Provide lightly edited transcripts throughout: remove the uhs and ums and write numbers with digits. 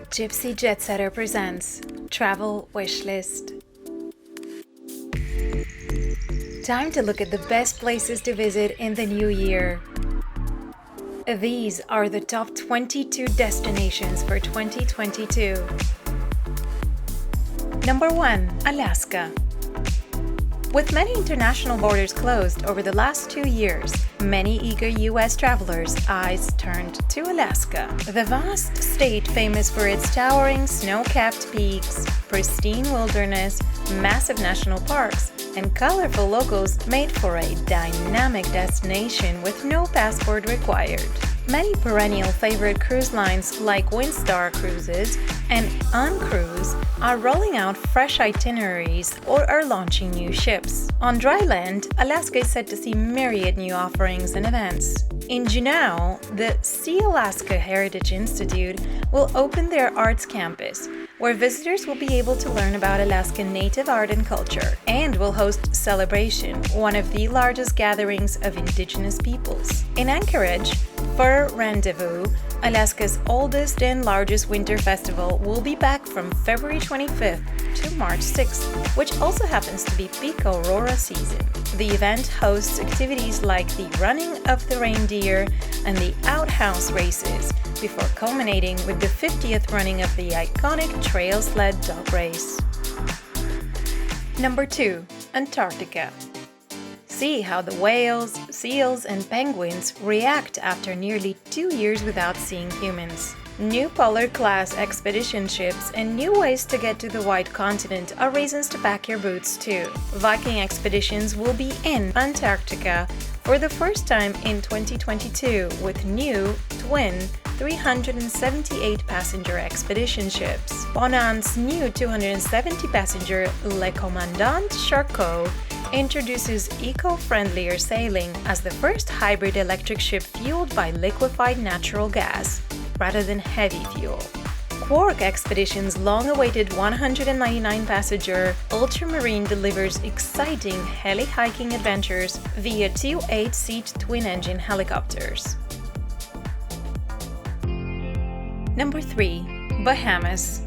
Gypsy Jetsetter presents Travel Wishlist. Time to look at the best places to visit in the new year. These are the top 22 destinations for 2022. Number 1. Alaska. With many international borders closed over the last 2 years, many eager U.S. travelers' eyes turned to Alaska. The vast state, famous for its towering snow-capped peaks, pristine wilderness, massive national parks, and colorful locals, made for a dynamic destination with no passport required. Many perennial favorite cruise lines like Windstar Cruises and Uncruise are rolling out fresh itineraries or are launching new ships. On dry land, Alaska is set to see myriad new offerings and events. In Juneau, the Sea Alaska Heritage Institute will open their arts campus, where visitors will be able to learn about Alaskan native art and culture, and will host Celebration, one of the largest gatherings of indigenous peoples. In Anchorage, Fur Rendezvous, Alaska's oldest and largest winter festival, will be back from February 25th to March 6th, which also happens to be peak aurora season. The event hosts activities like the running of the reindeer and the outhouse races, before culminating with the 50th running of the iconic trail sled dog race. Number 2. Antarctica. See how the whales, seals, and penguins react after nearly 2 years without seeing humans. New polar-class expedition ships and new ways to get to the White Continent are reasons to pack your boots too. Viking expeditions will be in Antarctica for the first time in 2022 with new, twin 378-passenger expedition ships. Ponant's new 270-passenger Le Commandant Charcot introduces eco-friendlier sailing as the first hybrid electric ship fueled by liquefied natural gas, rather than heavy fuel. Quark Expedition's long-awaited 199-passenger Ultramarine delivers exciting heli-hiking adventures via 2 8-seat twin-engine helicopters. Number 3. Bahamas.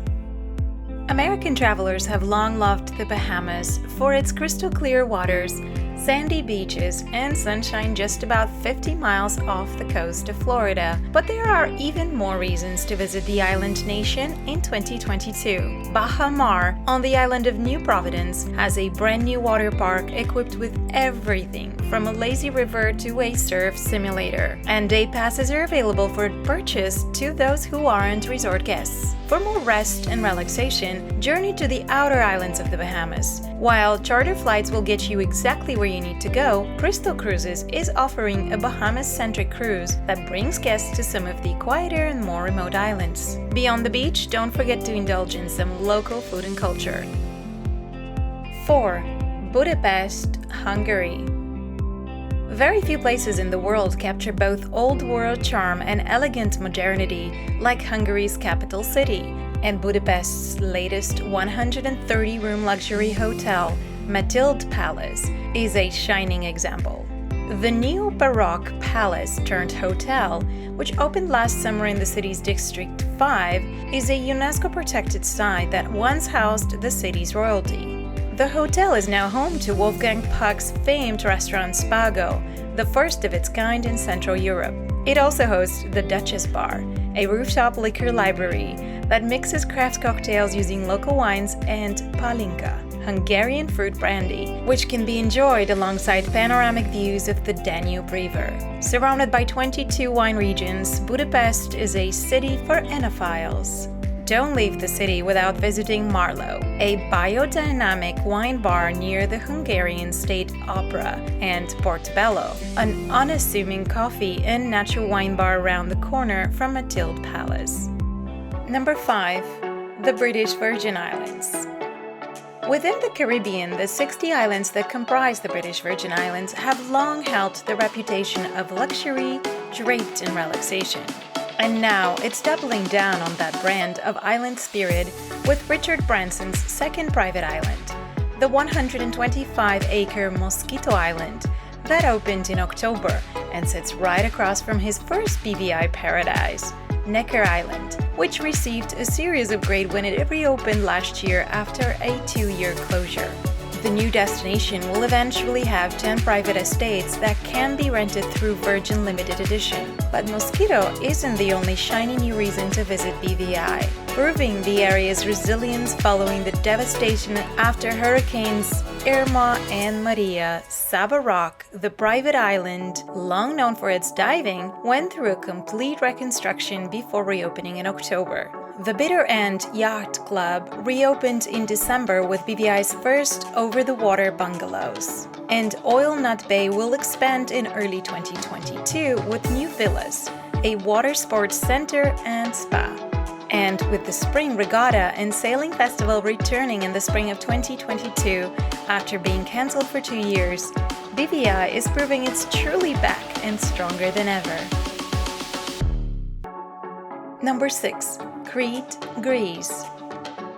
American travelers have long loved the Bahamas for its crystal-clear waters, sandy beaches, and sunshine just about 50 miles off the coast of Florida. But there are even more reasons to visit the island nation in 2022. Baha Mar, on the island of New Providence, has a brand new water park equipped with everything from a lazy river to a surf simulator. And day passes are available for purchase to those who aren't resort guests. For more rest and relaxation, journey to the outer islands of the Bahamas. While charter flights will get you exactly where you need to go, Crystal Cruises is offering a Bahamas-centric cruise that brings guests to some of the quieter and more remote islands. Beyond the beach, don't forget to indulge in some local food and culture. 4. Budapest, Hungary. Very few places in the world capture both old-world charm and elegant modernity like Hungary's capital city, and Budapest's latest 130-room luxury hotel, Matilde Palace, is a shining example. The new Baroque palace-turned-hotel, which opened last summer in the city's District 5, is a UNESCO-protected site that once housed the city's royalty. The hotel is now home to Wolfgang Puck's famed restaurant Spago, the first of its kind in Central Europe. It also hosts the Duchess Bar, a rooftop liquor library that mixes craft cocktails using local wines, and Palinka, Hungarian fruit brandy, which can be enjoyed alongside panoramic views of the Danube River. Surrounded by 22 wine regions, Budapest is a city for enophiles. Don't leave the city without visiting Marlow, a biodynamic wine bar near the Hungarian State Opera, and Portobello, an unassuming coffee and natural wine bar around the corner from Matilde Palace. Number 5. The British Virgin Islands. Within the Caribbean, the 60 islands that comprise the British Virgin Islands have long held the reputation of luxury, draped in relaxation. And now it's doubling down on that brand of island spirit with Richard Branson's second private island, the 125-acre Mosquito Island, that opened in October and sits right across from his first BVI paradise, Necker Island, which received a series of grade when it reopened last year after a 2-year closure. The new destination will eventually have 10 private estates that can be rented through Virgin Limited Edition. But Mosquito isn't the only shiny new reason to visit BVI. Proving the area's resilience following the devastation after hurricanes Irma and Maria, Saba Rock, the private island, long known for its diving, went through a complete reconstruction before reopening in October. The Bitter End Yacht Club reopened in December with BVI's first over-the-water bungalows. And Oil Nut Bay will expand in early 2022 with new villas, a water sports center and spa. And with the Spring Regatta and Sailing Festival returning in the spring of 2022 after being cancelled for 2 years, BVI is proving it's truly back and stronger than ever. Number 6. Crete, Greece.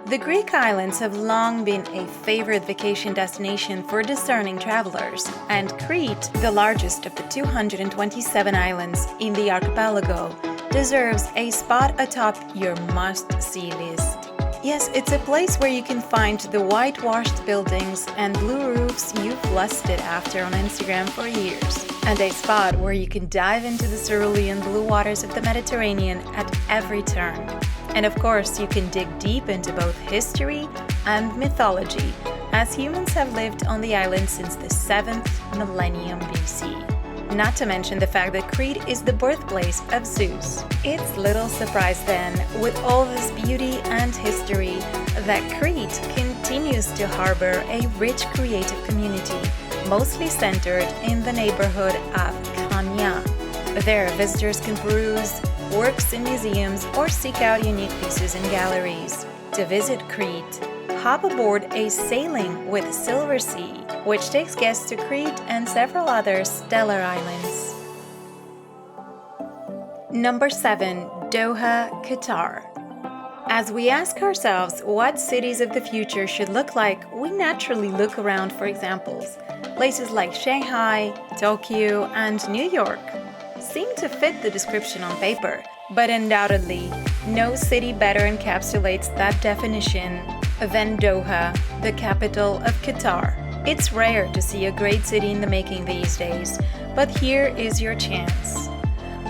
The Greek islands have long been a favorite vacation destination for discerning travelers, and Crete, the largest of the 227 islands in the archipelago, deserves a spot atop your must-see list. Yes, it's a place where you can find the whitewashed buildings and blue roofs you've lusted after on Instagram for years, and a spot where you can dive into the cerulean blue waters of the Mediterranean at every turn. And of course, you can dig deep into both history and mythology, as humans have lived on the island since the 7th millennium BC. Not to mention the fact that Crete is the birthplace of Zeus. It's little surprise then, with all this beauty and history, that Crete continues to harbor a rich creative community, mostly centered in the neighborhood of Chania. There, visitors can peruse works in museums or seek out unique pieces in galleries. To visit Crete, hop aboard a Sailing with Silver Sea, which takes guests to Crete and several other stellar islands. Number 7. Doha, Qatar. As we ask ourselves what cities of the future should look like, we naturally look around for examples. Places like Shanghai, Tokyo, and New York seem to fit the description on paper, but undoubtedly, no city better encapsulates that definition than Doha, the capital of Qatar. It's rare to see a great city in the making these days, but here is your chance.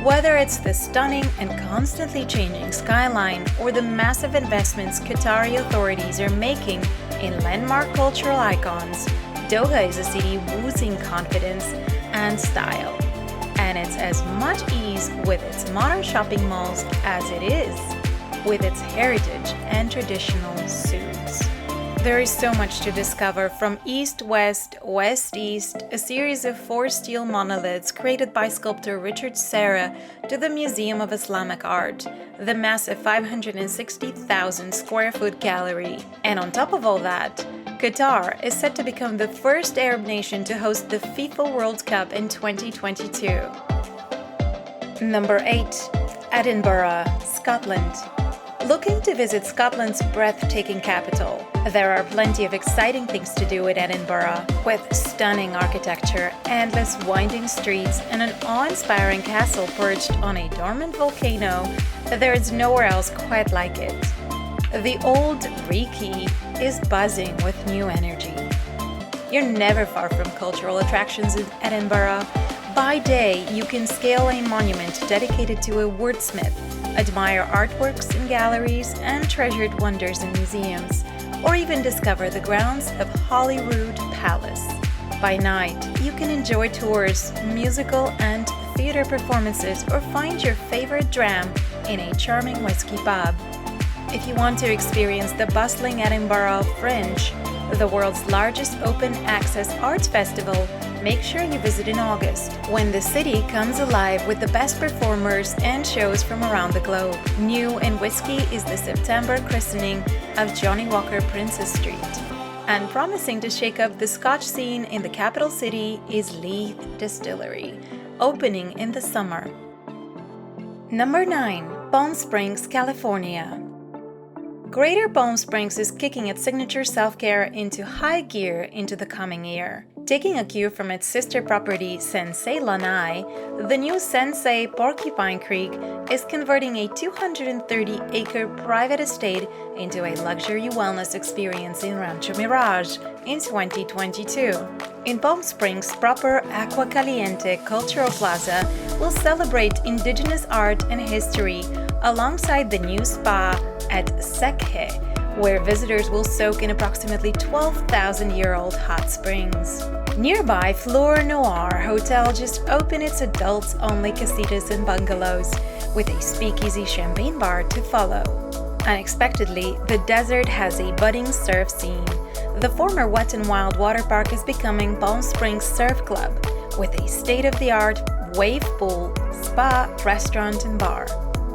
Whether it's the stunning and constantly changing skyline or the massive investments Qatari authorities are making in landmark cultural icons, Doha is a city oozing confidence and style. And it's as much ease with its modern shopping malls as it is with its heritage and traditional suits. There is so much to discover, from east-west, west-east, a series of 4 steel monoliths created by sculptor Richard Serra, to the Museum of Islamic Art, the massive 560,000 square foot gallery. And on top of all that, Qatar is set to become the first Arab nation to host the FIFA World Cup in 2022. Number 8. Edinburgh, Scotland. Looking to visit Scotland's breathtaking capital? There are plenty of exciting things to do in Edinburgh, with stunning architecture, endless winding streets, and an awe-inspiring castle perched on a dormant volcano. There is nowhere else quite like it. The old Reekie is buzzing with new energy. You're never far from cultural attractions in Edinburgh. By day, you can scale a monument dedicated to a wordsmith, admire artworks in galleries and treasured wonders in museums, or even discover the grounds of Holyrood Palace. By night, you can enjoy tours, musical and theater performances, or find your favorite dram in a charming whiskey pub. If you want to experience the bustling Edinburgh Fringe, the world's largest open-access arts festival, make sure you visit in August, when the city comes alive with the best performers and shows from around the globe. New in whiskey is the September christening of Johnny Walker Princess Street. And promising to shake up the Scotch scene in the capital city is Leith Distillery, opening in the summer. Number 9. Palm Springs, California. Greater Palm Springs is kicking its signature self-care into high gear into the coming year. Taking a cue from its sister property Sensei Lanai, the new Sensei Porcupine Creek is converting a 230-acre private estate into a luxury wellness experience in Rancho Mirage in 2022. In Palm Springs, proper Agua Caliente Cultural Plaza will celebrate indigenous art and history alongside the new spa at Sekhe, where visitors will soak in approximately 12,000-year-old hot springs. Nearby, Fleur Noir Hotel just opened its adults-only casitas and bungalows, with a speakeasy champagne bar to follow. Unexpectedly, the desert has a budding surf scene. The former Wet n Wild water park is becoming Palm Springs Surf Club, with a state-of-the-art wave pool, spa, restaurant, and bar.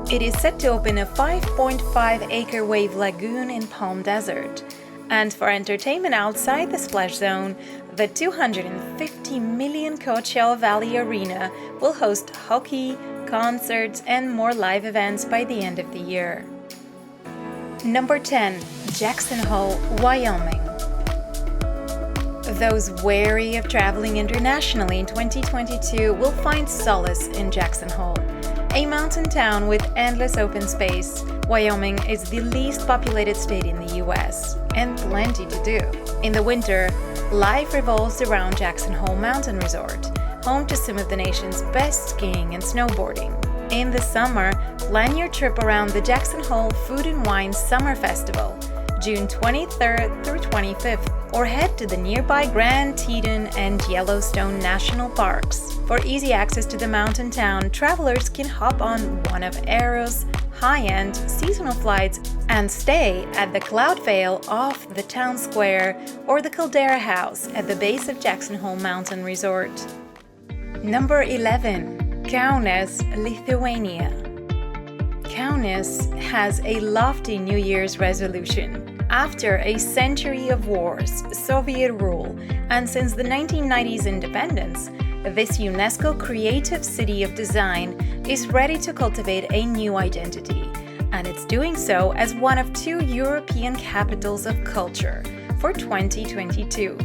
It is set to open a 5.5-acre wave lagoon in Palm Desert. And for entertainment outside the splash zone, the $250 million Coachella Valley Arena will host hockey, concerts, and more live events by the end of the year. Number 10. Jackson Hole, Wyoming. Those wary of traveling internationally in 2022 will find solace in Jackson Hole. A mountain town with endless open space, Wyoming is the least populated state in the US, and plenty to do. In the winter, life revolves around Jackson Hole Mountain Resort, home to some of the nation's best skiing and snowboarding. In the summer, plan your trip around the Jackson Hole Food and Wine Summer Festival, June 23rd through 25th, or head to the nearby Grand Teton and Yellowstone National Parks. For easy access to the mountain town, travelers can hop on one of Aero's high-end seasonal flights and stay at the Cloudvale off the town square or the Caldera House at the base of Jackson Hole Mountain Resort. Number 11. Kaunas, Lithuania. Kaunas has a lofty New Year's resolution. After a century of wars, Soviet rule, and since the 1990s independence, this UNESCO Creative City of Design is ready to cultivate a new identity, and it's doing so as one of 2 European capitals of culture for 2022,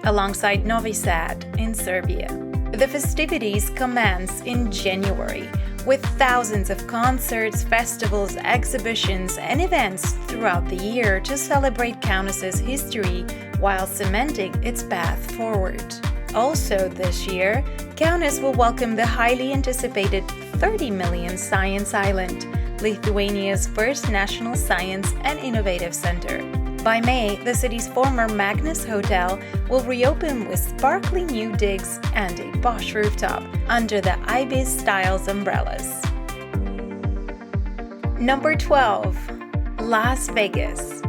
alongside Novi Sad in Serbia. The festivities commence in January, with thousands of concerts, festivals, exhibitions, and events throughout the year to celebrate Kaunas's history while cementing its path forward. Also this year, Kaunas will welcome the highly anticipated 30 million Science Island, Lithuania's first national science and innovative center. By May, the city's former Magnus Hotel will reopen with sparkly new digs and a posh rooftop under the Ibis Styles umbrellas. Number 12. Las Vegas.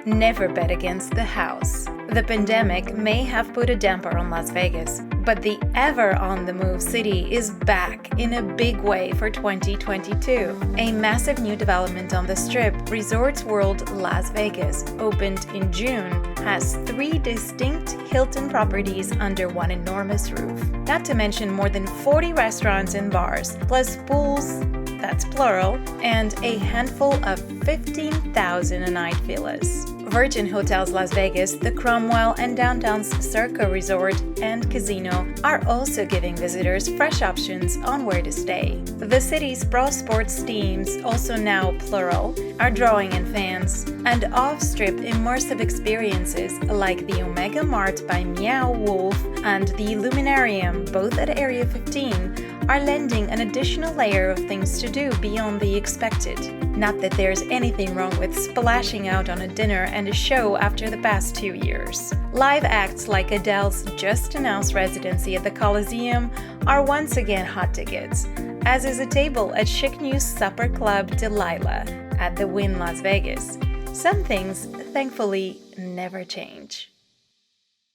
Never bet against the house. The pandemic may have put a damper on Las Vegas, but the ever-on-the-move city is back in a big way for 2022. A massive new development on the Strip, Resorts World Las Vegas, opened in June, has 3 distinct Hilton properties under one enormous roof. Not to mention more than 40 restaurants and bars, plus pools, that's plural, and a handful of 15,000-a-night villas. Virgin Hotels Las Vegas, the Cromwell, and Downtown's Circa Resort and Casino are also giving visitors fresh options on where to stay. The city's pro sports teams, also now plural, are drawing in fans, and off-strip immersive experiences like the Omega Mart by Meow Wolf and the Luminarium, both at Area 15, are lending an additional layer of things to do beyond the expected. Not that there's anything wrong with splashing out on a dinner and a show after the past 2 years. Live acts like Adele's just-announced residency at the Coliseum are once again hot tickets, as is a table at Chic News Supper Club Delilah at the Wynn Las Vegas. Some things, thankfully, never change.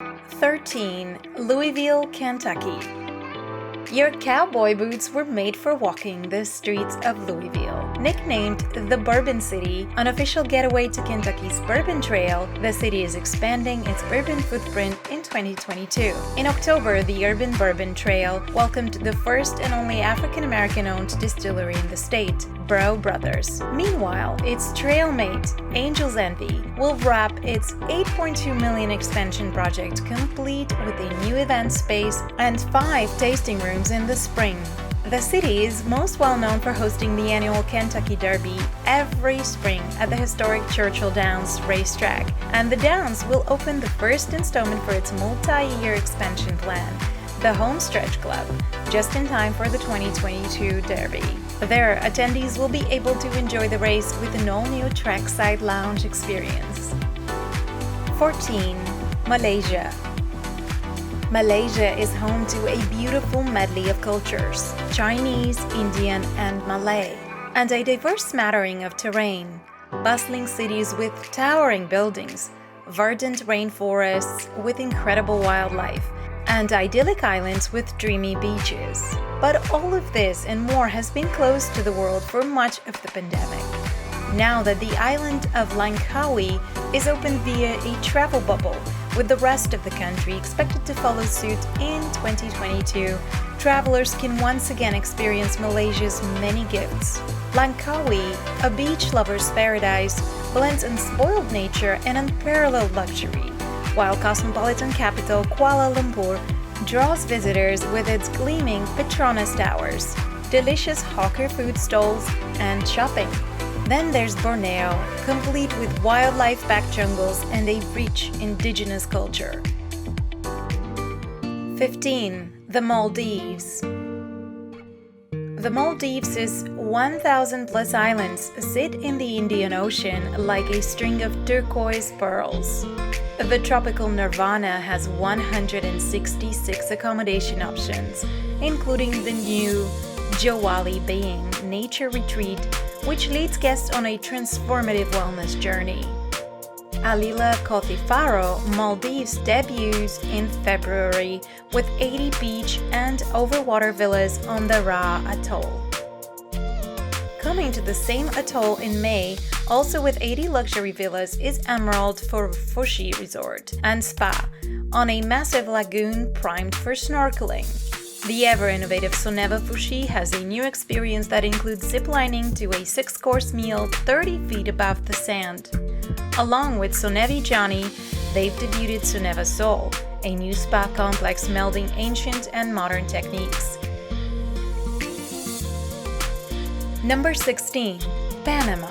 13. Louisville, Kentucky. Your cowboy boots were made for walking the streets of Louisville. Nicknamed the Bourbon City, an official getaway to Kentucky's Bourbon Trail, the city is expanding its bourbon footprint in 2022. In October, the Urban Bourbon Trail welcomed the first and only African-American-owned distillery in the state, Bro Brothers. Meanwhile, its trailmate, Angel's Envy, will wrap its $8.2 million expansion project complete with a new event space and 5 tasting rooms in the spring. The city is most well known for hosting the annual Kentucky Derby every spring at the historic Churchill Downs racetrack, and the Downs will open the first installment for its multi-year expansion plan, the Homestretch Club, just in time for the 2022 Derby. There, attendees will be able to enjoy the race with an all-new trackside lounge experience. 14. Malaysia. Malaysia is home to a beautiful medley of cultures, Chinese, Indian, and Malay, and a diverse smattering of terrain. Bustling cities with towering buildings, verdant rainforests with incredible wildlife, and idyllic islands with dreamy beaches. But all of this and more has been closed to the world for much of the pandemic. Now that the island of Langkawi is open via a travel bubble, with the rest of the country expected to follow suit in 2022, travelers can once again experience Malaysia's many gifts. Langkawi, a beach lover's paradise, blends unspoiled nature and unparalleled luxury, while cosmopolitan capital Kuala Lumpur draws visitors with its gleaming Petronas Towers, delicious hawker food stalls, and shopping. Then there's Borneo, complete with wildlife-packed jungles and a rich indigenous culture. 15. The Maldives. The Maldives' 1,000-plus islands sit in the Indian Ocean like a string of turquoise pearls. The tropical nirvana has 166 accommodation options, including the new Jawali Baying Nature Retreat, which leads guests on a transformative wellness journey. Alila Kothifaro, Maldives debuts in February with 80 beach and overwater villas on the Ra Atoll. Coming to the same atoll in May, also with 80 luxury villas, is Emerald for Fushi Resort and Spa, on a massive lagoon primed for snorkeling. The ever-innovative Soneva Fushi has a new experience that includes ziplining to a 6-course meal 30 feet above the sand. Along with Sonevi Johnny, they've debuted Soneva Soul, a new spa complex melding ancient and modern techniques. Number 16. Panama.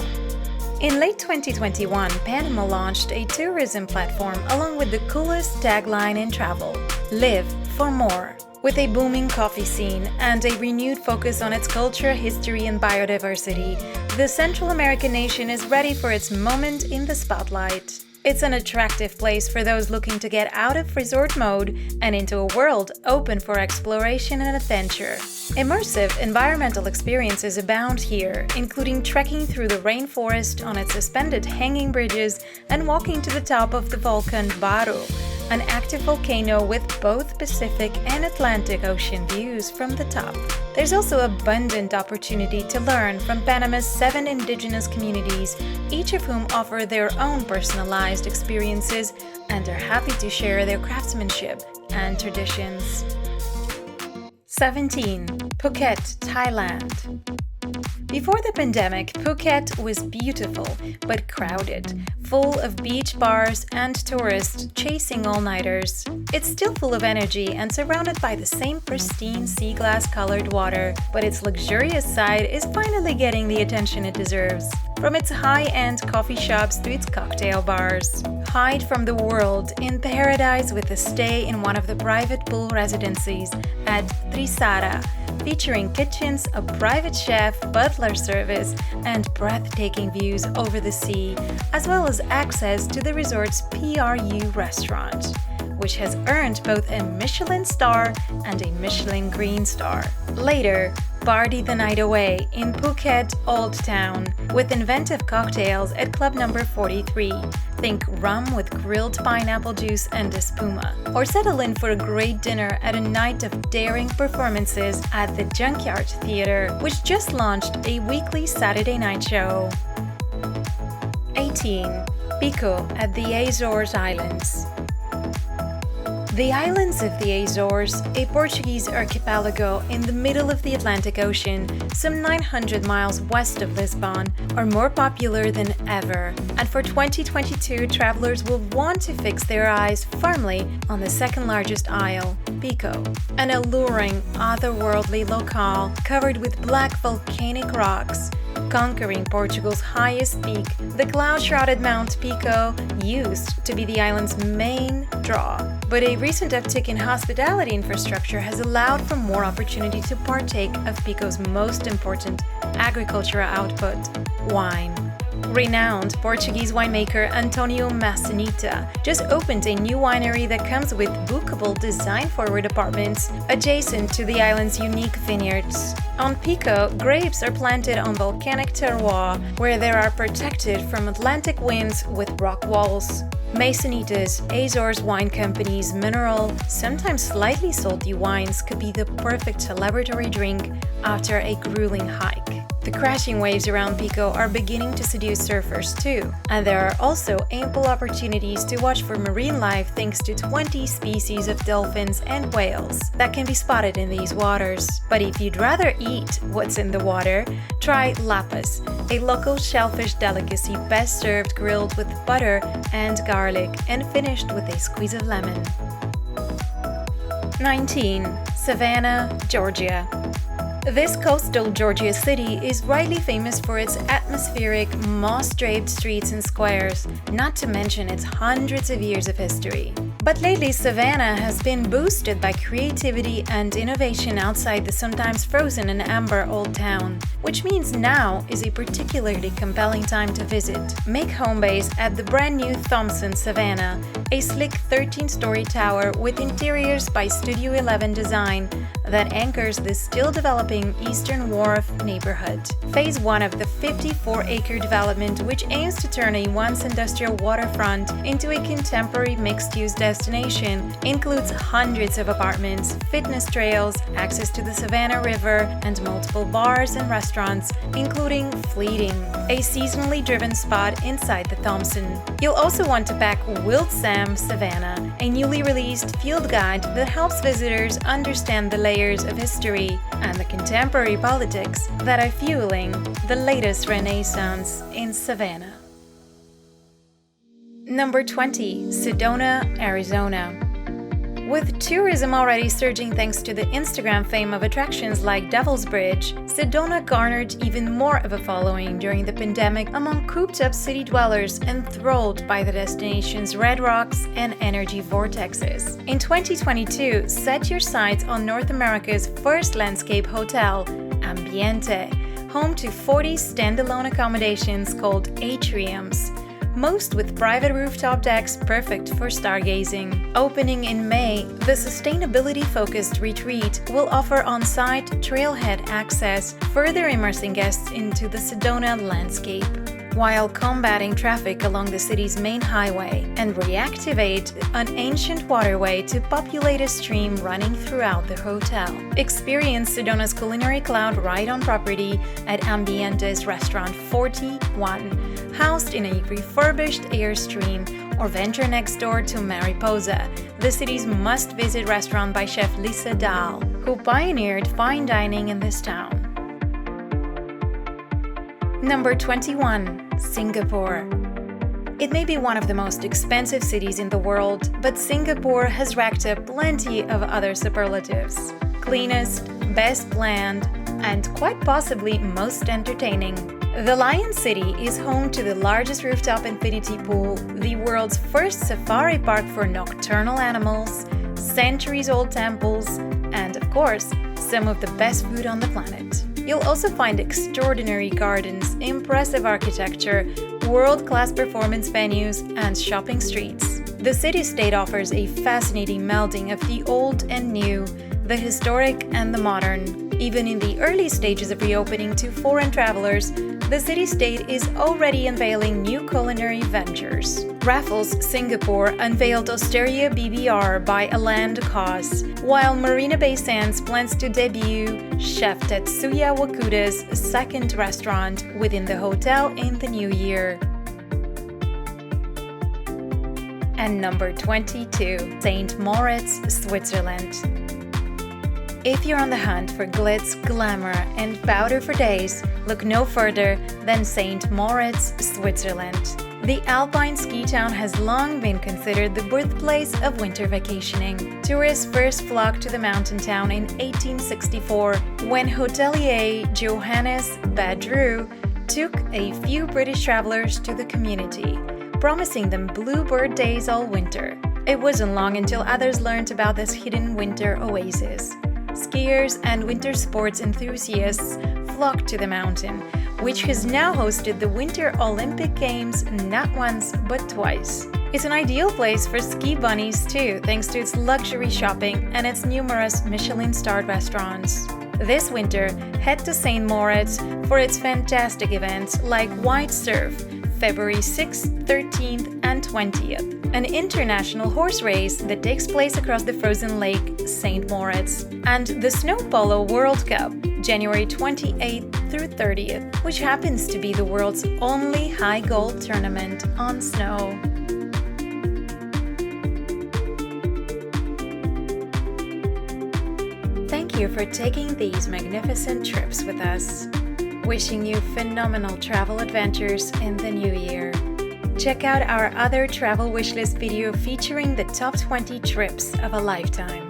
In late 2021, Panama launched a tourism platform along with the coolest tagline in travel, Live for More. With a booming coffee scene and a renewed focus on its culture, history, and biodiversity, the Central American nation is ready for its moment in the spotlight. It's an attractive place for those looking to get out of resort mode and into a world open for exploration and adventure. Immersive environmental experiences abound here, including trekking through the rainforest on its suspended hanging bridges and walking to the top of the volcan Baru, an active volcano with both Pacific and Atlantic Ocean views from the top. There's also abundant opportunity to learn from Panama's 7 indigenous communities, each of whom offer their own personalized experiences and are happy to share their craftsmanship and traditions. 17. Phuket, Thailand. Before the pandemic, Phuket was beautiful but crowded, full of beach bars and tourists chasing all-nighters. It's still full of energy and surrounded by the same pristine sea glass-colored water, but its luxurious side is finally getting the attention it deserves. From its high-end coffee shops to its cocktail bars. Hide from the world in paradise with a stay in one of the private pool residencies at Trisara, featuring kitchens, a private chef, butler service, and breathtaking views over the sea, as well as access to the resort's PRU restaurant, which has earned both a Michelin star and a Michelin Green Star. Later, party the night away in Phuket Old Town with inventive cocktails at Club number 43. Think rum with grilled pineapple juice and espuma. Or settle in for a great dinner at a night of daring performances at the Junkyard Theatre, which just launched a weekly Saturday night show. 18. Pico at the Azores Islands. The islands of the Azores, a Portuguese archipelago in the middle of the Atlantic Ocean, some 900 miles west of Lisbon, are more popular than ever. And for 2022, travelers will want to fix their eyes firmly on the second largest isle, Pico, an alluring, otherworldly locale covered with black volcanic rocks. Conquering Portugal's highest peak, the cloud-shrouded Mount Pico used to be the island's main draw. But a recent uptick in hospitality infrastructure has allowed for more opportunity to partake of Pico's most important agricultural output, wine. Renowned Portuguese winemaker António Massanita just opened a new winery that comes with bookable design-forward apartments adjacent to the island's unique vineyards. On Pico, grapes are planted on volcanic terroir where they are protected from Atlantic winds with rock walls. Massanita's Azores Wine Company's mineral, sometimes slightly salty wines could be the perfect celebratory drink after a grueling hike. The crashing waves around Pico are beginning to seduce surfers too, and there are also ample opportunities to watch for marine life thanks to 20 species of dolphins and whales that can be spotted in these waters. But if you'd rather eat what's in the water, try lapas, a local shellfish delicacy best served grilled with butter and garlic and finished with a squeeze of lemon. 19. Savannah, Georgia. This coastal Georgia city is rightly famous for its atmospheric, moss-draped streets and squares, not to mention its hundreds of years of history. But lately, Savannah has been boosted by creativity and innovation outside the sometimes frozen and amber old town, which means now is a particularly compelling time to visit. Make home base at the brand new Thompson Savannah, a sleek 13-story tower with interiors by Studio 11 Design that anchors the still developing Eastern Wharf neighborhood. Phase 1 of the 54-acre development, which aims to turn a once industrial waterfront into a contemporary mixed-use destination, includes hundreds of apartments, fitness trails, access to the Savannah River, and multiple bars and restaurants, including Fleeting, a seasonally driven spot inside the Thompson. You'll also want to pack Wild Sam Savannah, a newly released field guide that helps visitors understand the layers of history and the contemporary politics that are fueling the latest renaissance in Savannah. Number 20. Sedona, Arizona. With tourism already surging thanks to the Instagram fame of attractions like Devil's Bridge, Sedona garnered even more of a following during the pandemic among cooped-up city dwellers enthralled by the destination's red rocks and energy vortexes. In 2022, set your sights on North America's first landscape hotel, Ambiente, home to 40 standalone accommodations called atriums, most with private rooftop decks perfect for stargazing. Opening in May, the sustainability-focused retreat will offer on-site trailhead access, further immersing guests into the Sedona landscape, while combating traffic along the city's main highway, and reactivate an ancient waterway to populate a stream running throughout the hotel. Experience Sedona's culinary cloud right on property at Ambiente's Restaurant 41, housed in a refurbished Airstream, or venture next door to Mariposa, the city's must-visit restaurant by chef Lisa Dahl, who pioneered fine dining in this town. Number 21. Singapore. It may be one of the most expensive cities in the world, but Singapore has racked up plenty of other superlatives. Cleanest, best planned, and quite possibly most entertaining. The Lion City is home to the largest rooftop infinity pool, the world's first safari park for nocturnal animals, centuries-old temples, and, of course, some of the best food on the planet. You'll also find extraordinary gardens, impressive architecture, world-class performance venues, and shopping streets. The city-state offers a fascinating melding of the old and new, the historic and the modern. Even in the early stages of reopening to foreign travelers, the city-state is already unveiling new culinary ventures. Raffles Singapore unveiled Osteria BBR by Alain Ducasse, while Marina Bay Sands plans to debut Chef Tetsuya Wakuta's second restaurant within the hotel in the new year. And number 22, St. Moritz, Switzerland. If you're on the hunt for glitz, glamour, and powder for days, look no further than St. Moritz, Switzerland. The alpine ski town has long been considered the birthplace of winter vacationing. Tourists first flocked to the mountain town in 1864 when hotelier Johannes Badru took a few British travelers to the community, promising them bluebird days all winter. It wasn't long until others learned about this hidden winter oasis. Skiers and winter sports enthusiasts flocked to the mountain, which has now hosted the Winter Olympic Games not once but twice. It's an ideal place for ski bunnies too, thanks to its luxury shopping and its numerous Michelin-starred restaurants. This winter, head to St. Moritz for its fantastic events like White Surf, February 6th, 13th, and 20th, an international horse race that takes place across the frozen lake St. Moritz, and the Snow Polo World Cup, January 28th through 30th, which happens to be the world's only high gold tournament on snow. Thank you for taking these magnificent trips with us. Wishing you phenomenal travel adventures in the new year. Check out our other travel wishlist video featuring the top 20 trips of a lifetime.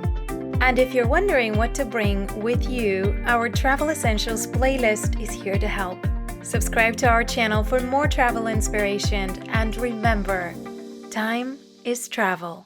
And if you're wondering what to bring with you, our Travel Essentials playlist is here to help. Subscribe to our channel for more travel inspiration, and remember, time is travel.